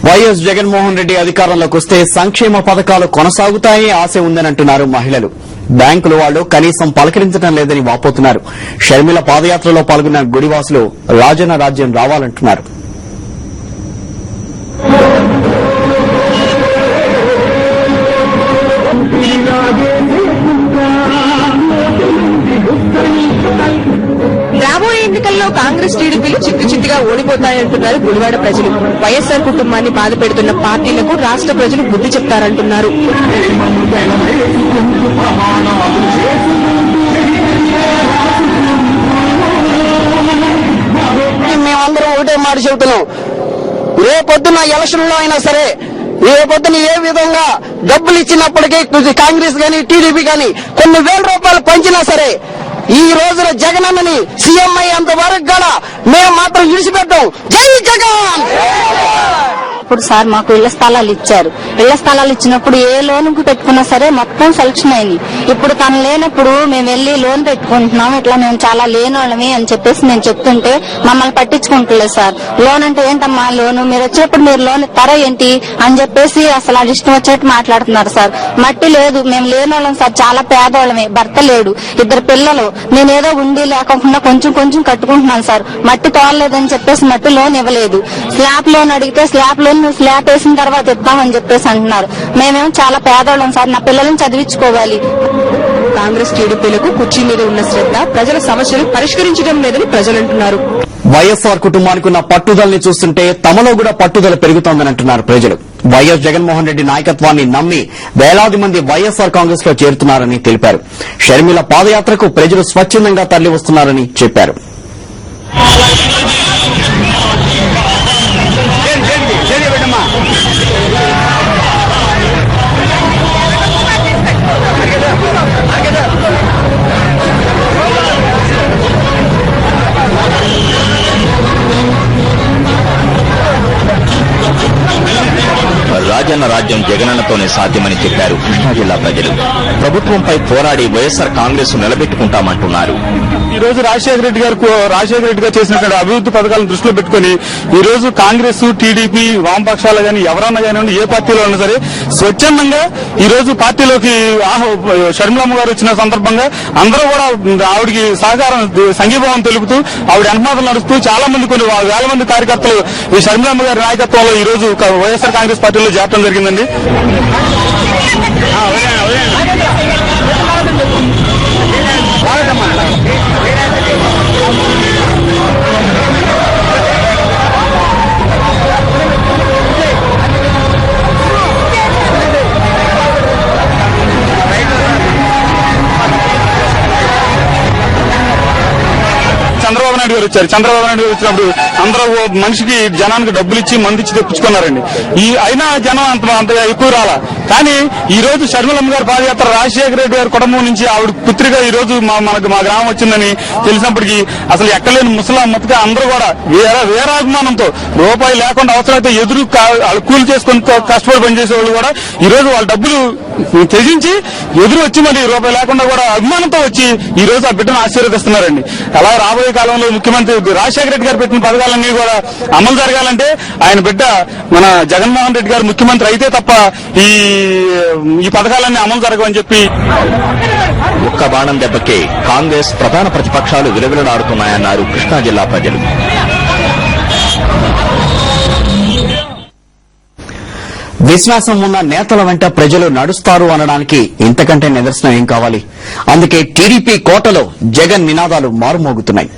YS Jaganmohan Reddy అధికారంలోకి వస్తే సంక్షేమ పథకాలు కొనసాగుతాయని ఆశ ఉందని అంటున్నారు మహిళలు. బ్యాంకులు వాళ్లు కనీసం పలకరించడం లేదని వాపోతున్నారు. షర్మిల పాదయాత్రలో పాల్గొన్న గుడివాసులు రాజన్న రాజ్యం రావాలంటున్నారు. రాబోయే ఎన్నికల్లో కాంగ్రెస్ టీడీపీలు చిత్తుచిత్తుగా ఓడిపోతాయంటున్నారు గుడివాడ ప్రజలు. వైఎస్సార్ కుటుంబాన్ని బాధ పెడుతున్న పార్టీలకు రాష్ట్ర ప్రజలు బుద్ధి చెప్తారంటున్నారు. మేమందరం ఒకటే మాట చెబుతున్నాం, రేపొద్దున ఎలక్షన్ లో అయినా సరే, రేపొద్దున ఏ విధంగా డబ్బులు ఇచ్చినప్పటికీ కాంగ్రెస్ గాని టీడీపీ గాని కొన్ని వేల రూపాయలు పంచినా సరే, ఈ రోజున జగనన్నని సీఎం అయ్యేంత వరకు కూడా మేము మాత్రం విడిచిపెట్టాం. జై జగన్. ఇప్పుడు సార్ మాకు ఇళ్ల స్థలాలు ఇచ్చారు. ఇళ్ల స్థలాలు ఇచ్చినప్పుడు ఏ లోన్ పెట్టుకున్నా సరే మొత్తం సెలక్షన్ అయింది. ఇప్పుడు తను లేనప్పుడు మేము వెళ్లి లోన్ పెట్టుకుంటున్నాం, ఇట్లా మేము చాలా లేనోళ్ళమి అని చెప్పేసి నేను చెప్తుంటే మమ్మల్ని పట్టించుకుంటలేదు సార్. లోన్ అంటే ఏంటమ్మా లోను, మీరు వచ్చేప్పుడు మీరు లోన్ ఇస్తారా ఏంటి అని చెప్పేసి అసలు అది ఇష్టం వచ్చేట్టు మాట్లాడుతున్నారు సార్. మట్టి లేదు, మేము లేనోళ్ళం సార్, చాలా పేదోళ్ళమే, భర్త లేడు, 2 పిల్లలు, నేనేదో ఉండి లేకుండా కొంచెం కొంచెం కట్టుకుంటున్నాను సార్. మట్టి తోలలేదని చెప్పేసి మట్టి లోన్ ఇవ్వలేదు. స్లాబ్ లోన్ అడిగితే స్లాబ్ లోన్ స్లాబ్ వేసిన తర్వాత ఇద్దామని చెప్పేసి అంటున్నారు. మేమేమో చాలా పేదోళ్ళం సార్, నా పిల్లలను చదివించుకోవాలి. కాంగ్రెస్ టీడీపీలకు కుర్చీ మీద ఉన్న శ్రద్ధ ప్రజల సమస్యలు పరిష్కరించడం లేదని ప్రజలంటున్నారు. వైఎస్సార్ కుటుంబానికి ఉన్న పట్టుదలని చూస్తుంటే తమలో కూడా పట్టుదల పెరుగుతోందని అంటున్నారు ప్రజలు. వైఎస్ జగన్మోహన్ రెడ్డి నాయకత్వాన్ని నమ్మి వేలాది మంది వైఎస్సార్ కాంగ్రెస్ లో చేరుతున్నారని తెలిపారు. షర్మిల పాదయాత్రకు ప్రజలు స్వచ్ఛందంగా తరలివస్తున్నారని చెప్పారు. రాజన్న రాజ్యం జగనన్నతోనే సాధ్యమని చెప్పారు కృష్ణా జిల్లా ప్రజలు. ప్రభుత్వంపై పోరాడి వైఎస్సార్ కాంగ్రెస్ నిలబెట్టుకుంటామంటున్నారు. ఈ రోజు రాజశేఖర రెడ్డి గారు చేసినటువంటి అభివృద్ది పథకాలను దృష్టిలో పెట్టుకుని ఈ రోజు కాంగ్రెస్, టీడీపీ, వామపక్షాలు గాని ఎవరన్నా కానివ్వండి, ఏ పార్టీలో ఉన్నా సరే స్వచ్ఛందంగా ఈ రోజు పార్టీలోకి షర్మిలమ్మ గారు వచ్చిన సందర్భంగా అందరూ కూడా ఆవిడికి సహకారం, సంఘీభావం తెలుపుతూ ఆవిడ అనుమానాలు నడుస్తూ చాలా మంది, కొన్ని వేల మంది కార్యకర్తలు ఈ షర్మిలమ్మ గారి నాయకత్వంలో ఈ రోజు వైఎస్సార్ కాంగ్రెస్ పార్టీలో చేరడం జరిగిందండి. చంద్రబాబు నాయుడు గారు వచ్చారు. చంద్రబాబు నాయుడు గారు వచ్చినప్పుడు అందరూ మనిషికి జనానికి డబ్బులు ఇచ్చి మంది ఇచ్చి తెప్పించుకున్నారండి. అయినా జనం అంతగా ఎక్కువ రాలా. కానీ ఈ రోజు షర్మిలమ్మ గారి పాదయాత్ర రాజశేఖర రెడ్డి గారి కుటుంబం నుంచి ఆవిడ పుత్రిగా ఈ రోజు మనకు మా గ్రామం వచ్చిందని తెలిసినప్పటికీ అసలు ఎక్కలేని ముసలా మొత్తగా అందరూ కూడా వేరాభిమానంతో రూపాయి లేకుండా అవసరమైతే ఎదురు కూలి చేసుకుని కష్టపడి పనిచేసే వాళ్ళు కూడా ఈ రోజు వాళ్ళ డబ్బులు త్యజించి ఎదురు వచ్చి మరి రూపాయి లేకుండా కూడా అభిమానంతో వచ్చి ఈ రోజు ఆ బిడ్డను ఆశీర్వదిస్తున్నారండి. అలా రాబోయే కాలంలో ముఖ్యమంత్రి రాజశేఖర రెడ్డి గారు పెట్టిన పథకాలన్నీ కూడా అమలు జరగాలంటే ఆయన బిడ్డ మన జగన్మోహన్ రెడ్డి గారు ముఖ్యమంత్రి అయితే తప్ప ఈ పథకాలన్నీ అమలు జరగవని చెప్పి ఒక్క బాణం దెబ్బకే కాంగ్రెస్ ప్రధాన ప్రతిపక్షాలు విలవిలలాడుతున్నాయన్నారు కృష్ణా జిల్లా ప్రజలు. విశ్వాసం ఉన్న నేతల వెంట ప్రజలు నడుస్తారు అనడానికి ఇంతకంటే నిదర్శనం ఏం కావాలి? అందుకే టీడీపీ కోటలో జగన్ నినాదాలు మారుమోగుతున్నాయి.